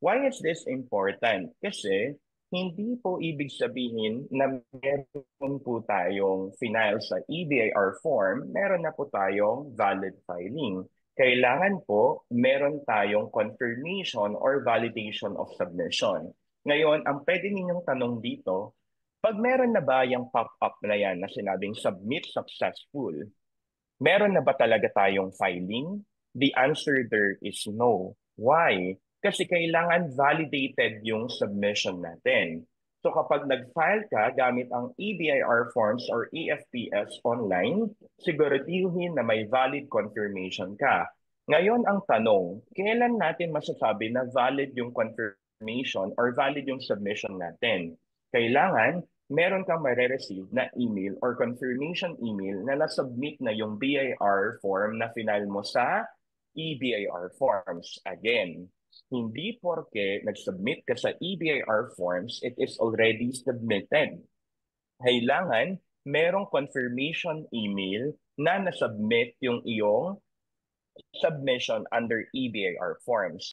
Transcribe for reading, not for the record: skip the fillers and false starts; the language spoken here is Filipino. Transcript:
Why is this important? Kasi hindi po ibig sabihin na meron po tayong final sa EBIR form, meron na po tayong valid filing. Kailangan po meron tayong confirmation or validation of submission. Ngayon, ang pwede ninyong tanong dito, pag meron na ba yung pop-up na yan na sinabing submit successful, meron na ba talaga tayong filing? The answer there is no. Why? Kasi kailangan validated yung submission natin. So kapag nag-file ka gamit ang EBIR forms or EFPS online, siguraduhin na may valid confirmation ka. Ngayon ang tanong, kailan natin masasabi na valid yung confirmation or valid yung submission natin? Kailangan meron kang mare-receive na email or confirmation email na nasubmit na yung BIR form na final mo sa EBIR forms. Again, hindi porke nag-submit ka sa EBIR forms, it is already submitted. Kailangan merong confirmation email na nasubmit yung iyong submission under EBIR forms.